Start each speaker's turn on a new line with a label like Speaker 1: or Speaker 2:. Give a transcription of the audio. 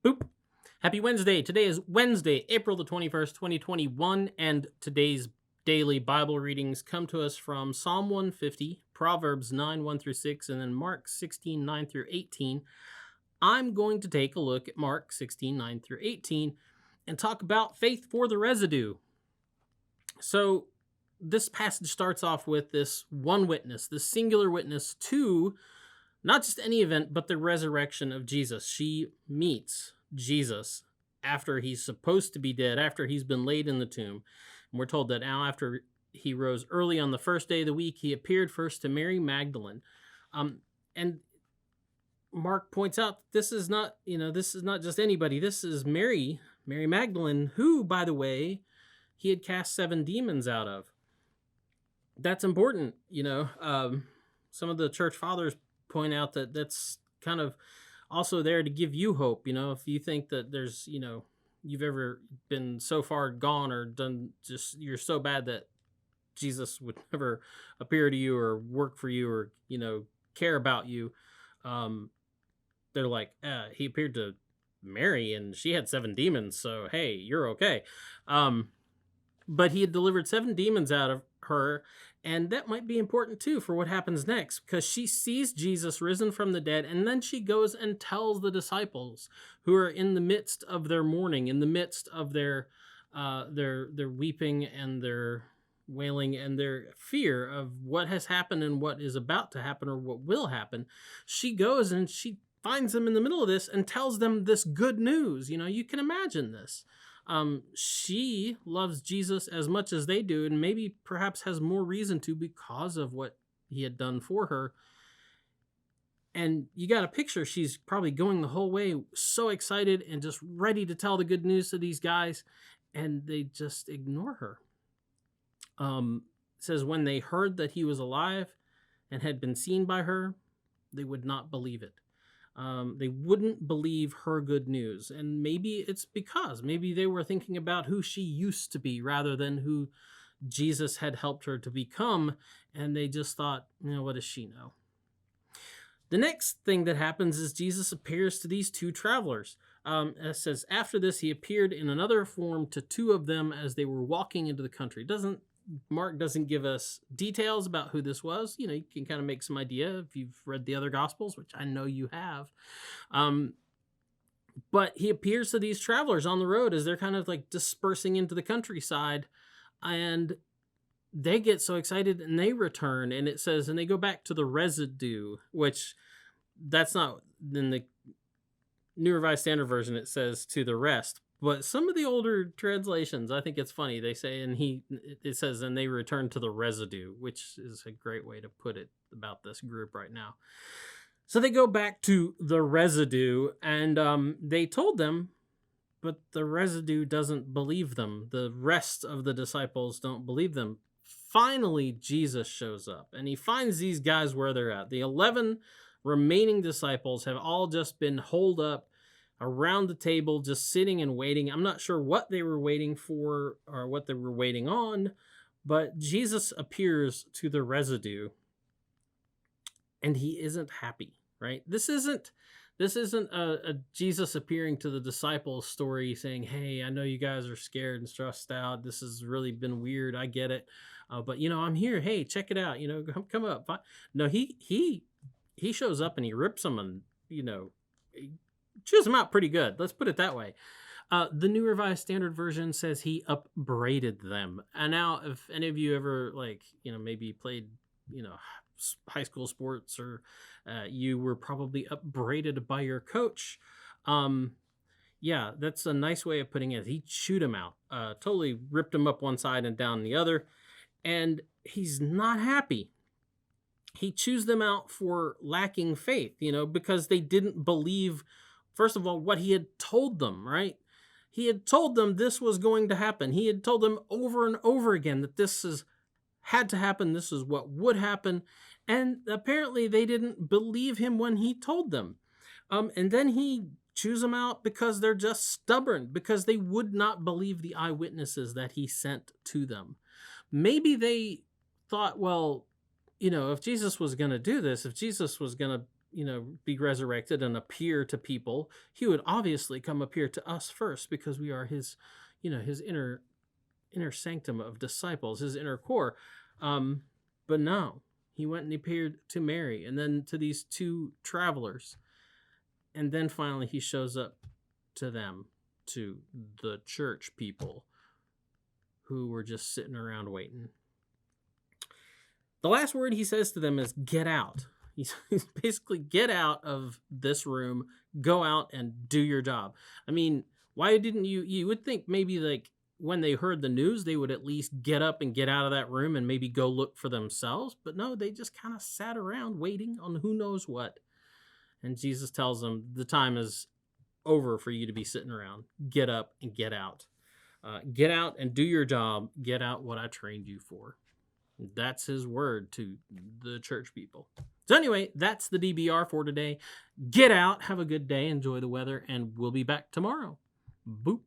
Speaker 1: Boop. Happy Wednesday. Today is Wednesday, April the 21st, 2021, and today's daily Bible readings come to us from Psalm 150, Proverbs 9, 1 through 6, and then Mark 16, 9 through 18. I'm going to take a look at Mark 16, 9 through 18 and talk about faith for the residue. So this passage starts off with this one witness, this singular witness to not just any event, but the resurrection of Jesus. She meets Jesus after he's supposed to be dead, after he's been laid in the tomb. And we're told that now after he rose early on the first day of the week, he appeared first to Mary Magdalene. And Mark points out this is not just anybody. This is Mary Magdalene, who, by the way, he had cast 7 demons out of. That's important. Some of the church fathers point out that that's kind of also there to give you hope. If you think that there's, you've ever been so far gone or done you're so bad that Jesus would never appear to you or work for you or, care about you. They're like, he appeared to Mary and she had 7 demons. So, hey, you're okay. But he had delivered 7 demons out of her. And that might be important too for what happens next, because she sees Jesus risen from the dead, and then she goes and tells the disciples who are in the midst of their mourning, in the midst of their weeping and their wailing and their fear of what has happened and what is about to happen or what will happen. She goes and she finds them in the middle of this and tells them this good news. You can imagine this. She loves Jesus as much as they do, and maybe perhaps has more reason to because of what he had done for her. And you got a picture, she's probably going the whole way so excited and just ready to tell the good news to these guys, and they just ignore her. It says, when they heard that he was alive and had been seen by her, they would not believe it. They wouldn't believe her good news. And maybe it's because maybe they were thinking about who she used to be rather than who Jesus had helped her to become. And they just thought, what does she know? The next thing that happens is Jesus appears to these 2 travelers. It says, after this, he appeared in another form to 2 of them as they were walking into the country. Mark doesn't give us details about who this was. You can kind of make some idea if you've read the other Gospels, which I know you have. But he appears to these travelers on the road as they're kind of like dispersing into the countryside, and they get so excited and they return, and it says, and they go back to the residue, which that's not in the New Revised Standard Version. It says to the rest. But some of the older translations, I think it's funny. They say, it says, and they return to the residue, which is a great way to put it about this group right now. So they go back to the residue, and they told them, but the residue doesn't believe them. The rest of the disciples don't believe them. Finally, Jesus shows up, and he finds these guys where they're at. The 11 remaining disciples have all just been holed up around the table, just sitting and waiting. I'm not sure what they were waiting for or what they were waiting on, but Jesus appears to the residue, and he isn't happy, right? This isn't a Jesus appearing to the disciples story saying, hey, I know you guys are scared and stressed out. This has really been weird. I get it. But I'm here. Hey, check it out. Come up. No, he shows up and he rips them and, chews them out pretty good. Let's put it that way. The New Revised Standard Version says he upbraided them. And now, if any of you ever maybe played, high school sports, or you were probably upbraided by your coach. Yeah, that's a nice way of putting it. He chewed him out, totally ripped him up one side and down the other. And he's not happy. He chews them out for lacking faith, because they didn't believe, first of all, what he had told them, right? He had told them this was going to happen. He had told them over and over again that this had to happen. This is what would happen. And apparently they didn't believe him when he told them. And then he chews them out because they're just stubborn, because they would not believe the eyewitnesses that he sent to them. Maybe they thought, well, if Jesus was going to do this, if Jesus was going to be resurrected and appear to people, he would obviously come appear to us first, because we are his, his inner sanctum of disciples, his inner core. But no, he went and appeared to Mary, and then to these two travelers. And then finally he shows up to them, to the church people who were just sitting around waiting. The last word he says to them is get out. He's basically, get out of this room, go out and do your job. I mean, why didn't you would think maybe like when they heard the news, they would at least get up and get out of that room and maybe go look for themselves. But no, they just kind of sat around waiting on who knows what. And Jesus tells them the time is over for you to be sitting around. Get up and get out. Get out and do your job. Get out what I trained you for. That's his word to the church people. So anyway, that's the DBR for today. Get out, have a good day, enjoy the weather, and we'll be back tomorrow. Boop.